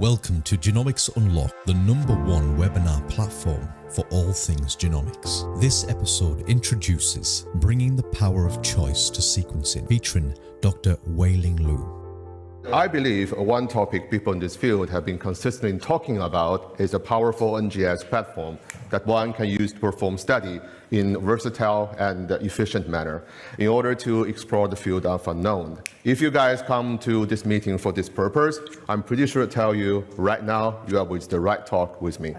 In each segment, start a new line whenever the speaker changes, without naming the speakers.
Welcome to Genomics Unlocked, the #1 webinar platform for all things genomics. This episode introduces Bringing the Power of Choice to Sequencing, featuring Dr. Weilin.
I believe one topic people in this field have been consistently talking about is a powerful NGS platform that one can use to perform study in a versatile and efficient manner in order to explore the field of unknown. If you guys come to this meeting for this purpose, I'm pretty sure to tell you right now you are with the right talk with me.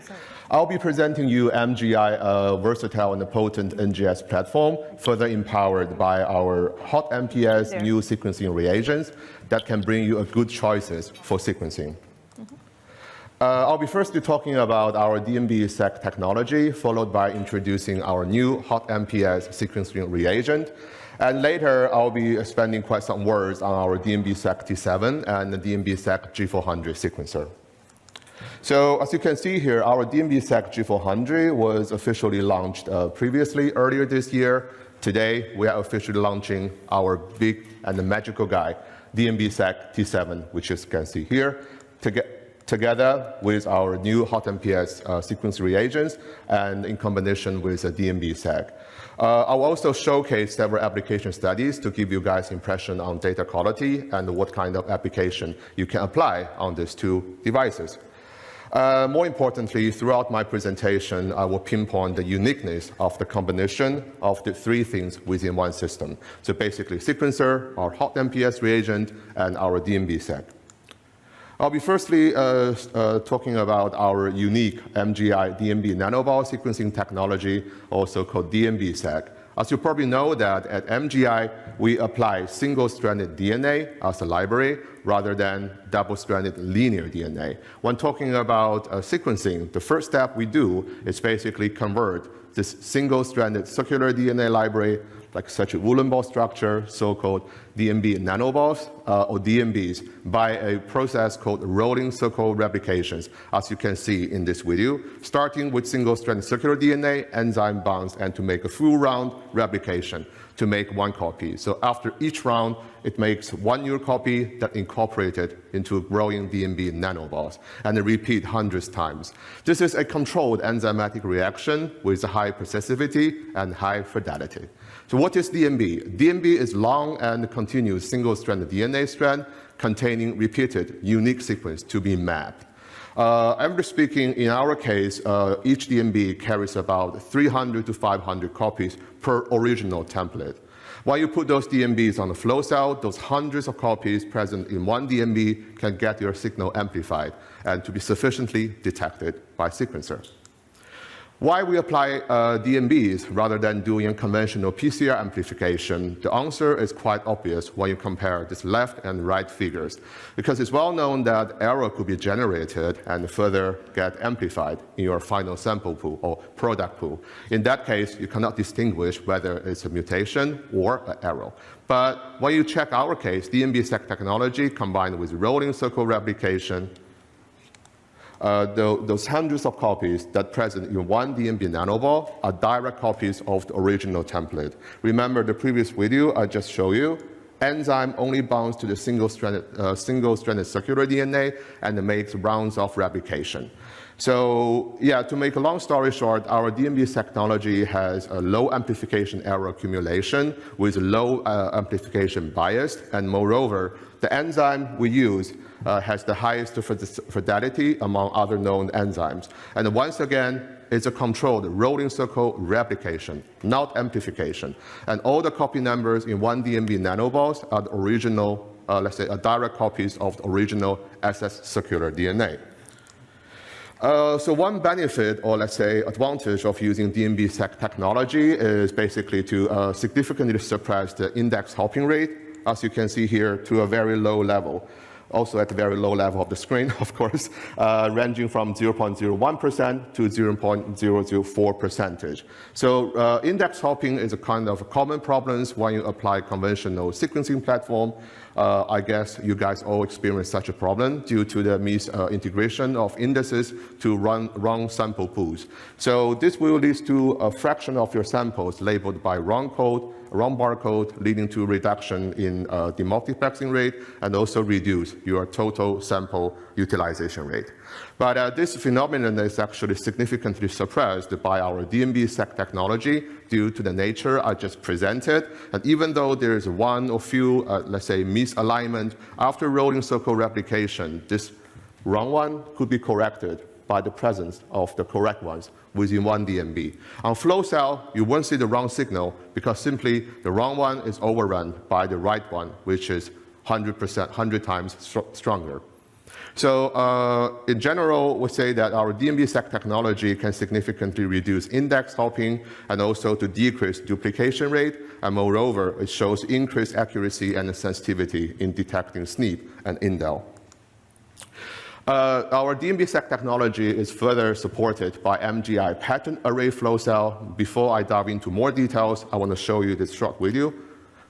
I'll be presenting you MGI, a versatile and potent NGS platform, further empowered by our hot MPS new sequencing reagents that can bring you a good choices for sequencing. I'll be firstly talking about our DNBSEQ technology, followed by introducing our new hot MPS sequencing reagent. And later, I'll be spending quite some words on our DNBSEQ T7 and the DNBSEQ G400 sequencer. So as you can see here, our DNBSEQ G400 was officially launched previously earlier this year. Today, we are officially launching our big and magical guy, DNBSEQ T7, which you can see here, together with our new hot MPS sequence reagents and in combination with DNBSEQ. I'll also showcase several application studies to give you guys impression on data quality and what kind of application you can apply on these two devices. More importantly, throughout my presentation, I will pinpoint the uniqueness of the combination of the three things within one system. So basically, sequencer, our hot MPS reagent, and our DNBSEQ. I'll be firstly talking about our unique MGI DNB nanoball sequencing technology, also called DNBSEQ. As you probably know that at MGI, we apply single-stranded DNA as a library rather than double-stranded linear DNA. When talking about sequencing, the first step we do is basically convert this single-stranded circular DNA library, like such a Weilin ball structure, so-called DNB nanoballs, or DNBs, by a process called rolling circle replications, as you can see in this video, starting with single-stranded circular DNA, enzyme bonds, and to make a full round replication to make one copy. So after each round, it makes one new copy that incorporated into growing DNB nanoballs, and they repeat hundreds times. This is a controlled enzymatic reaction with high precisivity and high fidelity. So what is DNB? DNB is long and continuous single-stranded DNA strand containing repeated unique sequence to be mapped. Average speaking, in our case, each DNB carries about 300 to 500 copies per original template. While you put those DNBs on the flow cell, those hundreds of copies present in one DNB can get your signal amplified and to be sufficiently detected by sequencer. Why we apply DNBs rather than doing conventional PCR amplification? The answer is quite obvious when you compare these left and right figures, because it's well known that error could be generated and further get amplified in your final sample pool or product pool. In that case, you cannot distinguish whether it's a mutation or an error. But when you check our case, DNBSEQ technology combined with rolling circle replication, those hundreds of copies that present in one DNB nanoball are direct copies of the original template. Remember the previous video I just showed you? Enzyme only binds to the single-stranded circular DNA and makes rounds of replication. So yeah, to make a long story short, our DNBSEQ technology has a low amplification error accumulation with low amplification bias, and moreover, the enzyme we use has the highest fidelity among other known enzymes. And once again, it's a controlled rolling circle replication, not amplification. And all the copy numbers in one DNB nanoballs are the original, let's say, direct copies of the original SS circular DNA. So one benefit, or let's say advantage of using DNBSEQ technology is basically to significantly suppress the index hopping rate, as you can see here, to a very low level. Also at the very low level of the screen, of course, ranging from 0.01% to 0.004%. So index hopping is a kind of common problem when you apply conventional sequencing platform. I guess you guys all experience such a problem due to the misintegration of indices to wrong sample pools. So this will lead to a fraction of your samples labeled by wrong code wrong barcode, leading to reduction in the multiplexing rate, and also reduce your total sample utilization rate. But this phenomenon is actually significantly suppressed by our DNBSEQ technology due to the nature I just presented. And even though there is one or few, let's say, misalignment after rolling circle replication, this wrong one could be corrected by the presence of the correct ones within one DNB. On flow cell, you won't see the wrong signal because simply the wrong one is overrun by the right one, which is 100 times stronger. So in general, we say that our DNBSEQ technology can significantly reduce index hopping and also to decrease duplication rate. And moreover, it shows increased accuracy and sensitivity in detecting SNP and indel. Our DNBSEQ technology is further supported by MGI pattern array flow cell. Before I dive into more details, I want to show you this short video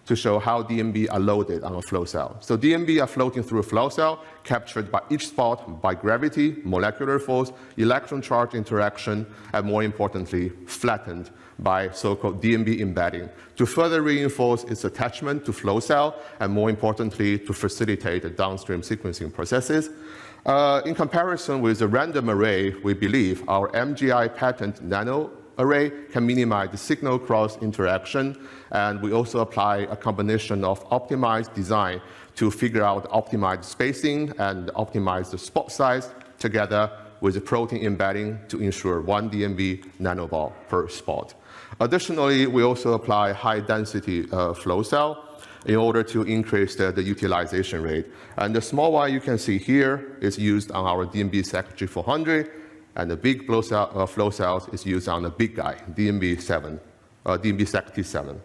to show how DNB are loaded on a flow cell. So DNB are floating through a flow cell, captured by each spot by gravity, molecular force, electron charge interaction, and more importantly, flattened by so-called DNB embedding to further reinforce its attachment to flow cell, and more importantly, to facilitate the downstream sequencing processes. In comparison with a random array, we believe our MGI patent nano array can minimize the signal cross interaction, and we also apply a combination of optimized design to figure out optimized spacing and optimize the spot size together with the protein embedding to ensure 1 DNB nanoball per spot. Additionally, we also apply high density flow cell in order to increase the utilization rate. And the small one you can see here is used on our DNBSEQ G400, and the big flow cells is used on the big guy, DNBSEQ T7.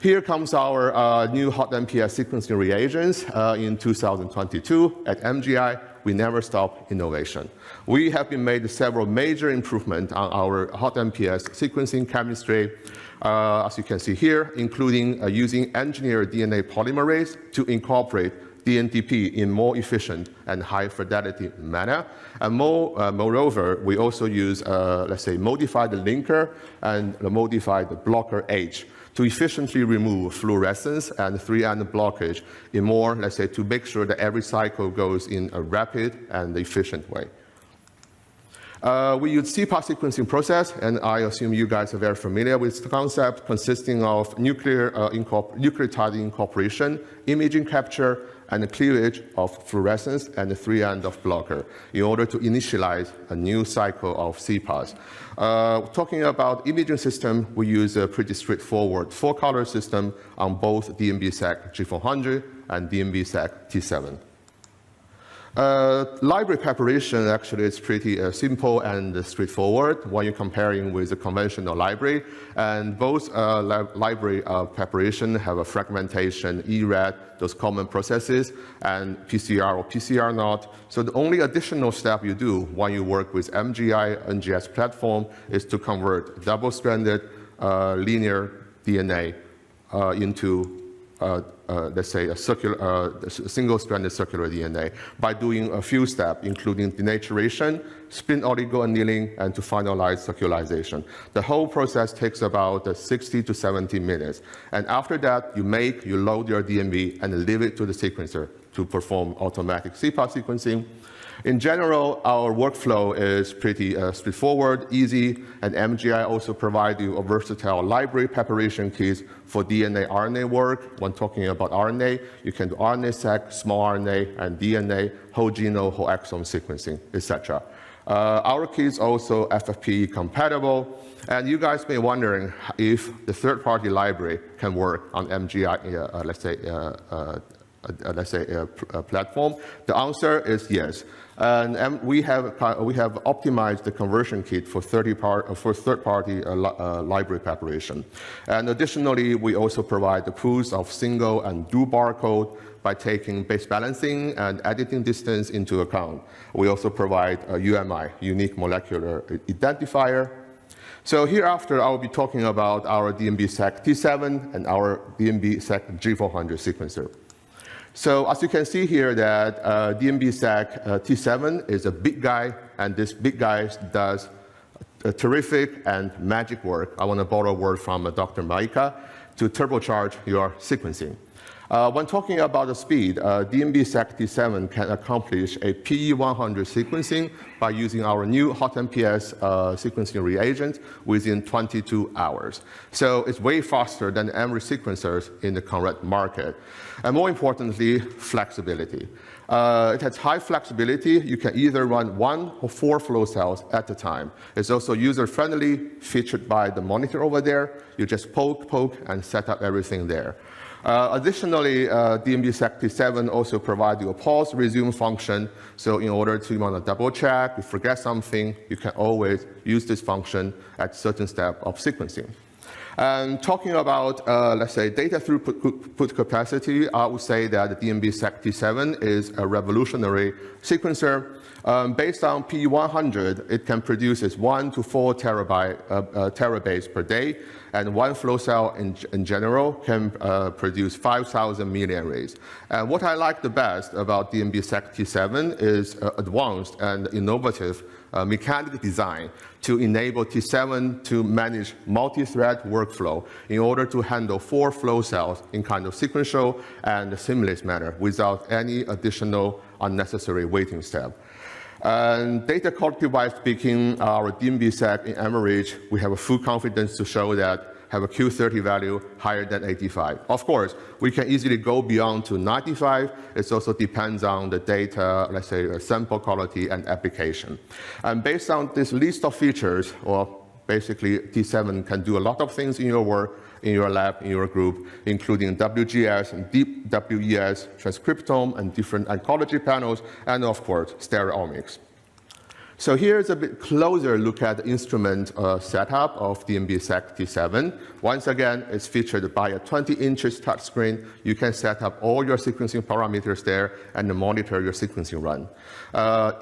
Here comes our new hot MPS sequencing reagents in 2022. At MGI, we never stop innovation. We have been made several major improvements on our hot MPS sequencing chemistry, as you can see here, including using engineered DNA polymerase to incorporate DNTP in more efficient and high fidelity manner. And moreover, we also use, let's say, modified linker and modified blocker H to efficiently remove fluorescence and 3-end blockage in more, let's say, to make sure that every cycle goes in a rapid and efficient way. We use CPAS sequencing process, and I assume you guys are very familiar with the concept, consisting of nucleotide incorporation, imaging capture, and the cleavage of fluorescence and the 3-end of blocker in order to initialize a new cycle of CPAS. Talking about imaging system, we use a pretty straightforward 4-color system on both DNBSEQ G400 and DNBSEQ T7. Library preparation actually is pretty simple and straightforward when you're comparing with the conventional library. And both library preparation have a fragmentation, ERAD, those common processes, and PCR or PCR not. So the only additional step you do when you work with MGI NGS platform is to convert double-stranded linear DNA into let's say, a single-stranded circular DNA by doing a few steps, including denaturation, spin oligoannealing, and to finalize circularization. The whole process takes about 60 to 70 minutes. And after that, you load your DNB and leave it to the sequencer to perform automatic CPAS sequencing. In general, our workflow is pretty straightforward, easy, and MGI also provides you a versatile library preparation kits for DNA, RNA work. When talking about RNA, you can do RNA-seq, small RNA, and DNA, whole genome, whole exome sequencing, etc. Our kits also FFPE compatible, and you guys may be wondering if the third-party library can work on MGI, let's say a platform. The answer is yes. And we have optimized the conversion kit for third-party library preparation. And additionally, we also provide the pools of single and dual barcode by taking base balancing and editing distance into account. We also provide a UMI, unique molecular identifier. So hereafter, I will be talking about our DNBSEQ T7 and our DNBSEQ G400 sequencer. So as you can see here that DNBSEQ T7 is a big guy, and this big guy does terrific and magic work. I want to borrow a word from Dr. Maika. to turbocharge your sequencing. When talking about the speed, DNBSEQ T7 can accomplish a PE100 sequencing by using our new HotMPS sequencing reagent within 22 hours. So it's way faster than Emory sequencers in the current market. And more importantly, flexibility. It has high flexibility. You can either run 1 or 4 flow cells at a time. It's also user-friendly, featured by the monitor over there. You just poke, and set up everything there. Additionally, DNBSEQ T7 also provides you a pause resume function. So in order to want to double check, you forget something, you can always use this function at certain step of sequencing. And talking about, let's say, data throughput capacity, I would say that the DNBSEQ T7 is a revolutionary sequencer. Based on P100, it can produce 1 to 4 terabytes per day, and one flow cell in general can produce 5,000 milliarrays. And what I like the best about DNBSEQ T7 is advanced and innovative mechanical design to enable T7 to manage multi-thread workflow in order to handle 4 flow cells in kind of sequential and seamless manner without any additional unnecessary waiting step. And data quality-wise speaking, our DNBSEQ in average, we have a full confidence to show that have a Q30 value higher than 85. Of course, we can easily go beyond to 95. It also depends on the data, let's say, sample quality and application. And based on this list of features, well, basically T7 can do a lot of things in your work, in your lab, in your group, including WGS and deep WES, transcriptome, and different oncology panels, and of course, stereomics. So here's a bit closer look at the instrument setup of DNBSEQ T7. Once again, it's featured by a 20-inch touchscreen. You can set up all your sequencing parameters there and monitor your sequencing run.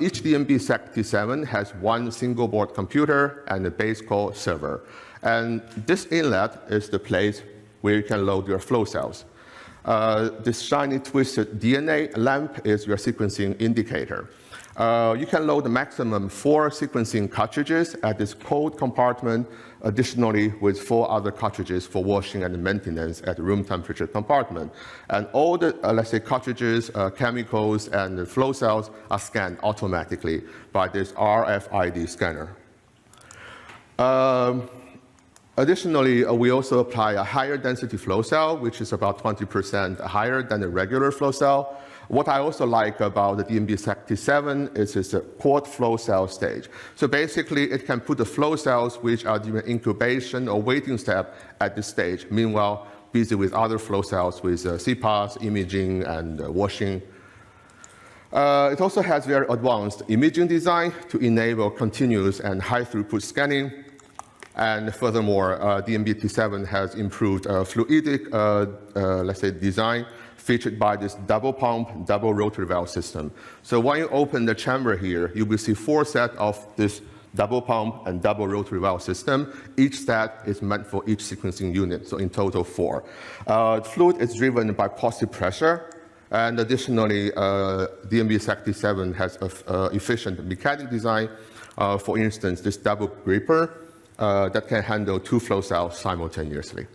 Each DNBSEQ T7 has one single board computer and a base call server. And this inlet is the place where you can load your flow cells. This shiny twisted DNA lamp is your sequencing indicator. You can load the maximum 4 sequencing cartridges at this cold compartment, additionally with 4 other cartridges for washing and maintenance at room temperature compartment. And all the, let's say, cartridges, chemicals, and the flow cells are scanned automatically by this RFID scanner. Additionally, we also apply a higher density flow cell, which is about 20% higher than a regular flow cell. What I also like about the DNBSEQ T7 is it's a quad flow cell stage. So basically, it can put the flow cells which are during incubation or waiting step at this stage. Meanwhile, busy with other flow cells with CPAS, imaging, and washing. It also has very advanced imaging design to enable continuous and high throughput scanning. And furthermore, DNB-T7 has improved fluidic, let's say, design featured by this double pump, double rotary valve system. So when you open the chamber here, you will see 4 sets of this double pump and double rotary valve system. Each set is meant for each sequencing unit, so in total 4. Fluid is driven by positive pressure. And additionally, DNB-SEQ T7 has an efficient mechanic design. For instance, this double gripper that can handle 2 flow cells simultaneously.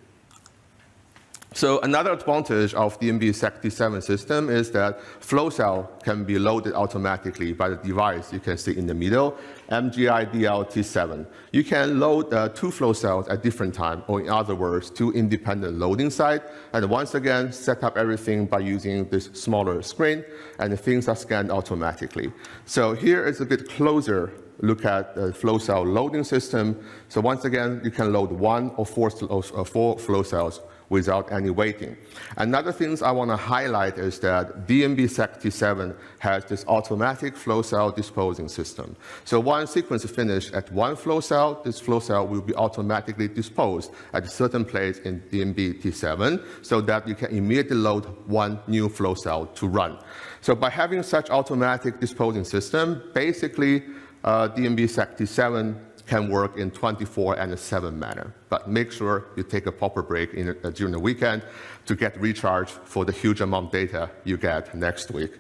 So another advantage of the DNB-SEQ T7 system is that flow cell can be loaded automatically by the device you can see in the middle, MGI-DL T7. You can load 2 flow cells at different times, or in other words, 2 independent loading sites, and once again, set up everything by using this smaller screen, and things are scanned automatically. So here is a bit closer look at the flow cell loading system. So once again, you can load 1 or 4 flow cells without any waiting. Another thing I want to highlight is that DNB-SEQ T7 has this automatic flow cell disposing system. So once sequence is finished at 1 flow cell, this flow cell will be automatically disposed at a certain place in DNB T7 so that you can immediately load 1 new flow cell to run. So by having such automatic disposing system, basically DNB-SEQ T7 can work in 24/7 manner. But make sure you take a proper break during the weekend to get recharged for the huge amount of data you get next week.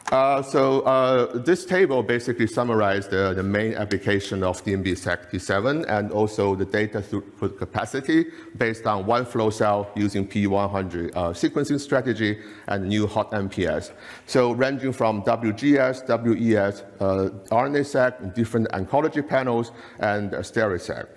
This table basically summarizes the main application of DNBSEQ T7 and also the data throughput capacity based on one flow cell using P100 sequencing strategy and new hot MPS. So ranging from WGS, WES, RNA-seq, different oncology panels, and StereoSeq.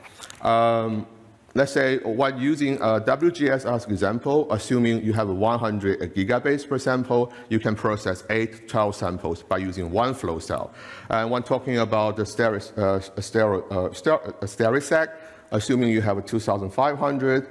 Let's say when using WGS as example, assuming you have 100 gigabase per sample, you can process 12 samples by using one flow cell. And when talking about the StereoSeq, assuming you have 2,500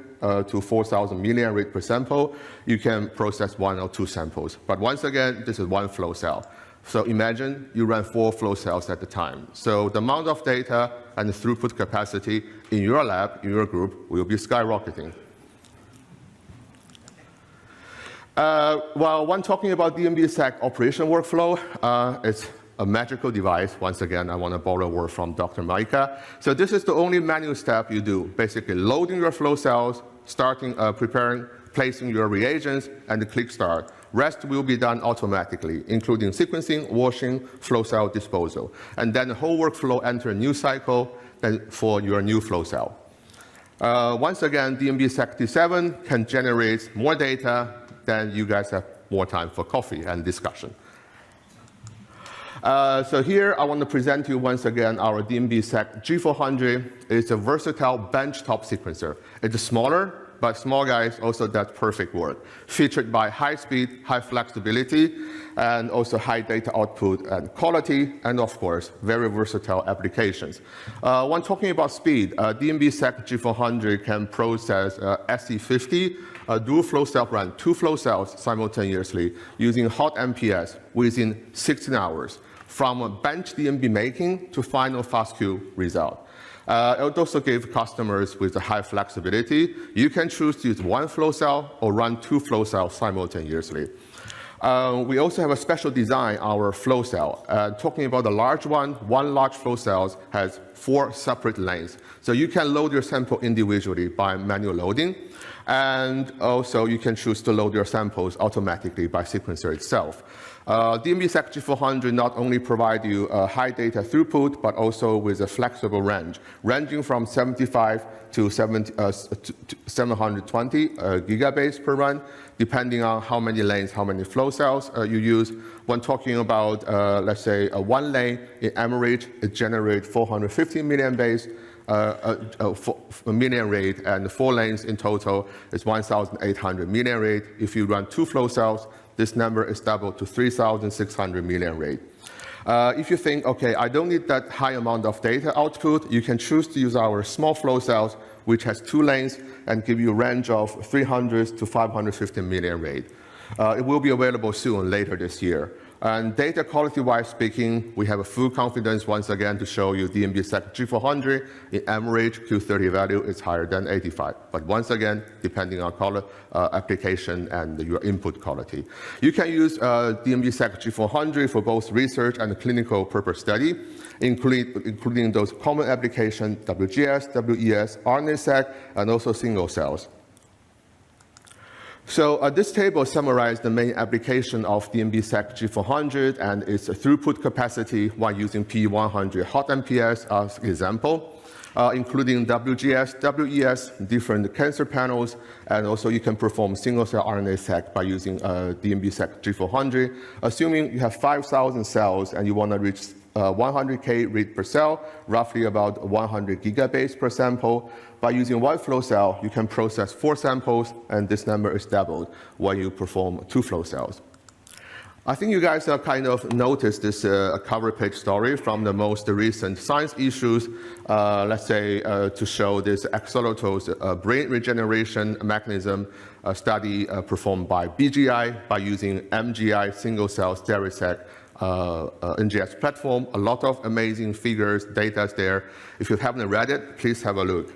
to 4,000 million rate per sample, you can process 1 or 2 samples. But once again, this is one flow cell. So imagine you run 4 flow cells at a time. So the amount of data and the throughput capacity in your lab, in your group, will be skyrocketing. Well, when talking about DNBSEQ operation workflow, it's a magical device. Once again, I want to borrow a word from Dr. Maika. So this is the only manual step you do, basically loading your flow cells, starting preparing, placing your reagents, and click start. Rest will be done automatically, including sequencing, washing, flow cell disposal. And then the whole workflow enter a new cycle for your new flow cell. Once again, DNBSEQ T7 can generate more data, then you guys have more time for coffee and discussion. So here I want to present you once again our DNBSEQ G400. It's a versatile benchtop sequencer. It's smaller, but small guys, also that's perfect work. Featured by high speed, high flexibility, and also high data output and quality, and of course, very versatile applications. When talking about speed, DNBSEQ G400 can process SE50, dual flow cell run, 2 flow cells simultaneously using hot MPS within 16 hours, from bench DNB making to final FASTQ result. It would also give customers with a high flexibility. You can choose to use one flow cell or run 2 flow cells simultaneously. We also have a special design, our flow cell. Talking about the large one large flow cell has 4 separate lanes. So you can load your sample individually by manual loading. And also you can choose to load your samples automatically by sequencer itself. DNBSEQ G400 not only provide you a high data throughput, but also with a flexible range, ranging from 75 to 720 gigabase per run, depending on how many lanes, how many flow cells you use. When talking about, let's say, a 1 lane in average, it generates 450 million base, million rate, and 4 lanes in total is 1,800 million rate. If you run 2 flow cells, this number is doubled to 3,600 million rate. If you think, okay, I don't need that high amount of data output, you can choose to use our small flow cells, which has 2 lanes and give you a range of 300 to 550 million rate. It will be available soon, later this year. And data quality-wise speaking, we have a full confidence once again to show you DNBSEQ G400 in average Q30 value is higher than 85. But once again, depending on application and your input quality. You can use DNBSEQ G400 for both research and clinical purpose study, including those common applications, WGS, WES, RNA-seq, and also single cells. So this table summarizes the main application of DNBSEQ G400 and its throughput capacity while using P100 hot MPS as example, including WGS, WES, different cancer panels, and also you can perform single-cell RNA-seq by using DNBSEQ G400. Assuming you have 5,000 cells and you want to reach 100K read per cell, roughly about 100 gigabase per sample. By using one flow cell, you can process 4 samples, and this number is doubled when you perform 2 flow cells. I think you guys have kind of noticed this cover page story from the most recent science issues, let's say to show this axolotls brain regeneration mechanism study performed by BGI by using MGI single-cell StereoSeq NGS platform. A lot of amazing figures, data there. If you haven't read it, please have a look.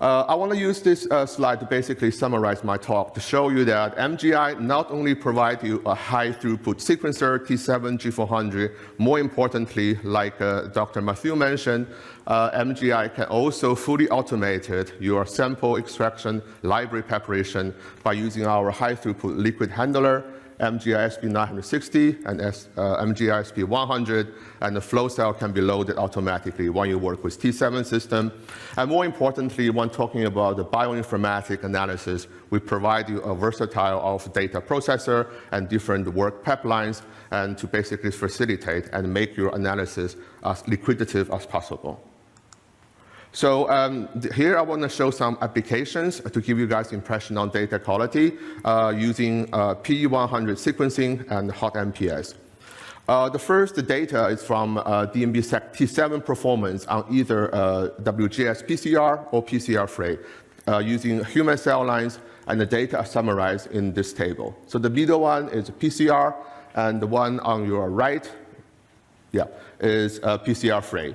I want to use this slide to basically summarize my talk to show you that MGI not only provides you a high-throughput sequencer, T7 G400, more importantly, like Dr. Matthew mentioned, MGI can also fully automate your sample extraction, library preparation by using our high-throughput liquid handler MGISP 960 and MGISP 100, and the flow cell can be loaded automatically when you work with T7 system. And more importantly, when talking about the bioinformatic analysis, we provide you a versatile of data processor and different work pipelines, and to basically facilitate and make your analysis as liquidative as possible. So here I want to show some applications to give you guys impression on data quality using PE100 sequencing and hot MPS. The first data is from DNBSEQ T7 performance on either WGS PCR or PCR-free using human cell lines, and the data are summarized in this table. So the middle one is PCR, and the one on your right, is PCR-free.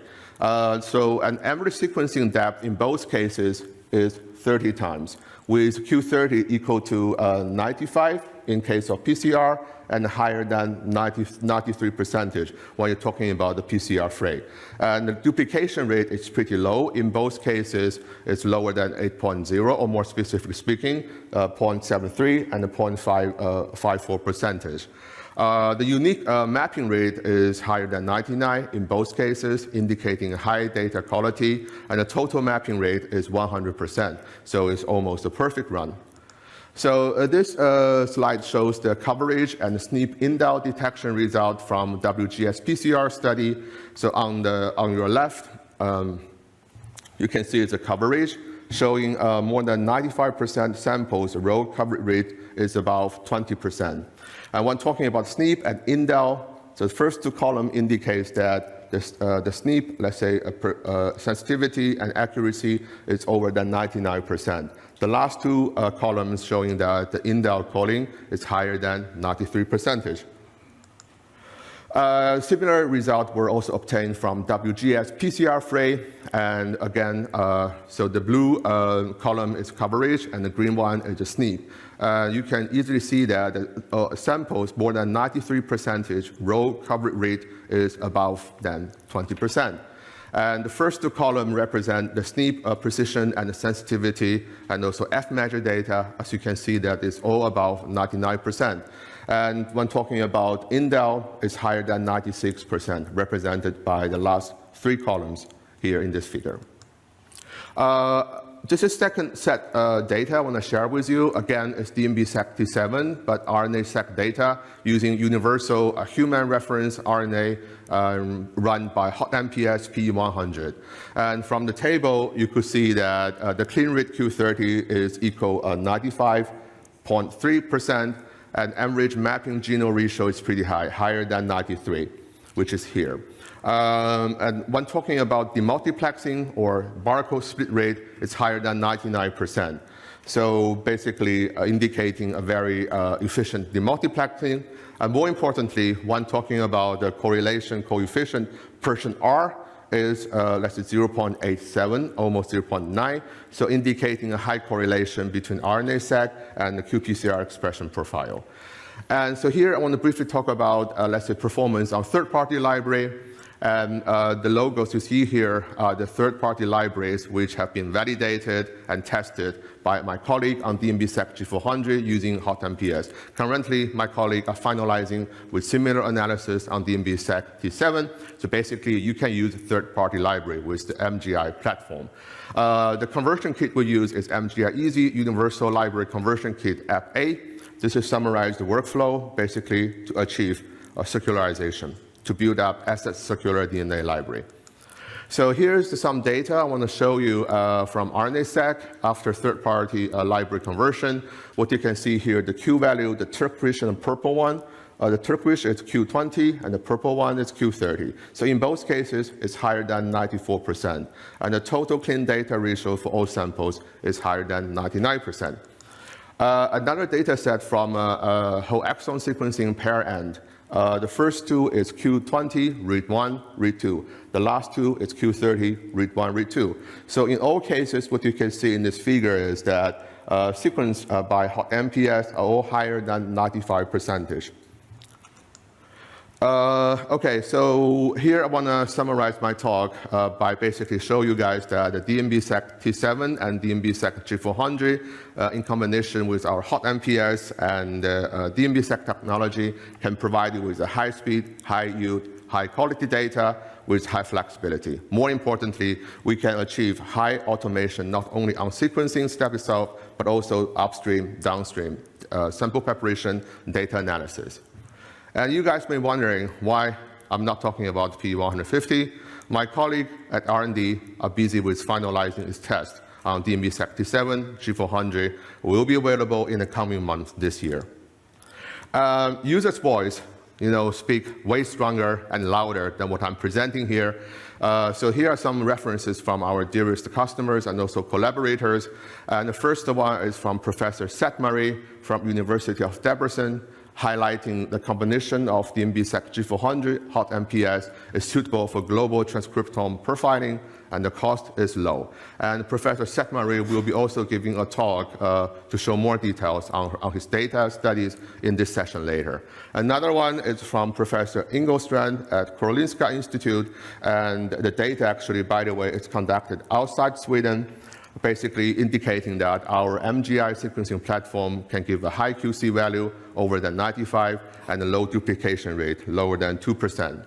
So an average sequencing depth in both cases is 30 times, with Q30 equal to 95 in case of PCR, and higher than 93% when you're talking about the PCR-free. And the duplication rate is pretty low. In both cases, it's lower than 8.0, or more specifically speaking, 0.73 and 0.54%. The unique mapping rate is higher than 99 in both cases, indicating high data quality, and the total mapping rate is 100%, so it's almost a perfect run. So this slide shows the coverage and SNP indel detection result from WGS PCR study. So on your left, you can see it's a coverage showing more than 95% samples. The row coverage rate is about 20%. And when talking about SNP and indel, so the first two columns indicates that the SNP, let's say, sensitivity and accuracy is over than 99%. The last two columns showing that the indel calling is higher than 93%. Similar results were also obtained from WGS PCR-free, and again, so the blue column is coverage, and the green one is the SNP. You can easily see that samples more than 93% row coverage rate is above than 20%. And the first two columns represent the SNP precision and the sensitivity, and also F-measure data. As you can see, that is all above 99%. And when talking about indel, it's higher than 96%, represented by the last three columns here in this figure. Just a second set data I want to share with you. Again, it's DNBSEQ T7, but RNA-seq data using universal human reference RNA run by hot MPS PE100. And from the table, you could see that the clean rate Q30 is equal 95.3%, and average mapping genome ratio is pretty high, higher than 93, which is here. And when talking about demultiplexing or barcode split rate, it's higher than 99%. So basically indicating a very efficient demultiplexing. And more importantly, when talking about the correlation coefficient, percent R is let's say 0.87, almost 0.9, so indicating a high correlation between RNA-seq and the qPCR expression profile. And so here I want to briefly talk about, let's say, performance on third-party library. And the logos you see here are the third-party libraries which have been validated and tested by my colleague on DNBSEQ G400 using hot MPS. Currently, my colleagues are finalizing with similar analysis on DNBSEQ T7. So basically, you can use a third-party library with the MGI platform. The conversion kit we use is MGI Easy Universal Library Conversion Kit App A. This is summarize the workflow, basically, to achieve a circularization, to build up asset circular DNA library. So here's some data I want to show you from RNA-seq after third-party library conversion. What you can see here, the Q value, the turquoise and the purple one. The turquoise is Q20, and the purple one is Q30. So in both cases, it's higher than 94%. And the total clean data ratio for all samples is higher than 99%. Another data set from whole exome sequencing pair end. The first two is Q20, read 1, read 2. The last two is Q30, read 1, read 2. So in all cases, what you can see in this figure is that sequence by hot MPS are all higher than 95%. Okay, so here I want to summarize my talk by basically show you guys that the DNBSEQ T7 and DNBSEQ G400 in combination with our hot MPS and DNBSEQ technology can provide you with a high speed, high yield, high quality data with high flexibility. More importantly, we can achieve high automation not only on sequencing step itself, but also upstream, downstream, sample preparation, data analysis. And you guys may be wondering why I'm not talking about P150. My colleague at R&D are busy with finalizing its test on DNBSEQ T7, G400, will be available in the coming months this year. Users' voice, speak way stronger and louder than what I'm presenting here. So here are some references from our dearest customers and also collaborators. And the first one is from Professor Seth Murray from University of Debrecen, highlighting the combination of the DNBSEQ G400 hot MPS is suitable for global transcriptome profiling, and the cost is low. And Professor Seth Murray will be also giving a talk to show more details on his data studies in this session later. Another one is from Professor Ingolstrand at Karolinska Institute, and the data actually, by the way, is conducted outside Sweden, basically indicating that our MGI sequencing platform can give a high QC value over than 95 and a low duplication rate, lower than 2%.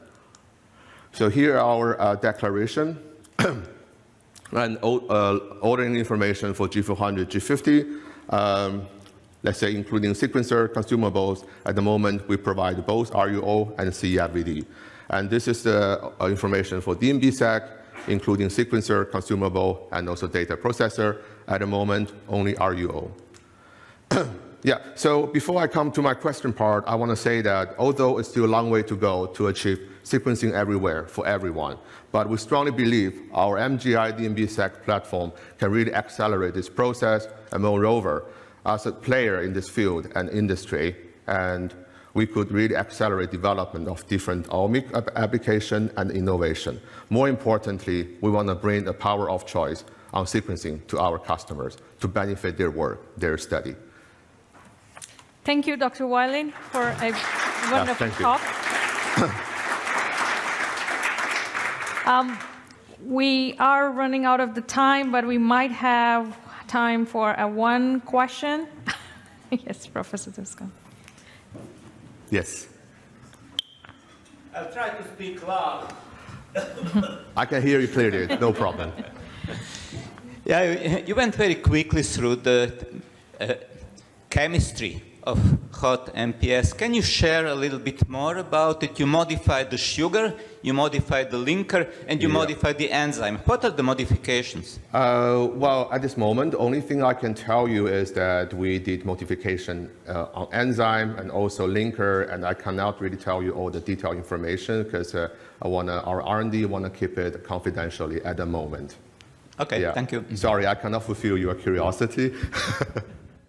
So here our declaration and ordering information for G400, G50, let's say including sequencer, consumables. At the moment, we provide both RUO and CE-IVD. And this is the information for DNBSEQ, including sequencer, consumable, and also data processor. At the moment, only RUO. Yeah, so before I come to my question part, I want to say that although it's still a long way to go to achieve sequencing everywhere for everyone, but we strongly believe our MGI DNBSEQ platform can really accelerate this process, and moreover, as a player in this field and industry, and we could really accelerate development of different omic application and innovation. More importantly, we want to bring the power of choice on sequencing to our customers to benefit their work, their study.
Thank you, Dr. Weilin, for a wonderful talk. We are running out of the time, but we might have time for one question. Yes, Professor Tuska.
Yes.
I'll try to speak loud.
I can hear you clearly, no problem.
Yeah, you went very quickly through the chemistry of hot MPS. Can you share a little bit more about it? You modified the sugar, you modified the linker, and you modified the enzyme. What are the modifications?
Well, at this moment, the only thing I can tell you is that we did modification on enzyme and also linker, and I cannot really tell you all the detailed information because our R&D want to keep it confidentially at the moment.
Okay, thank you.
Sorry, I cannot fulfill your curiosity.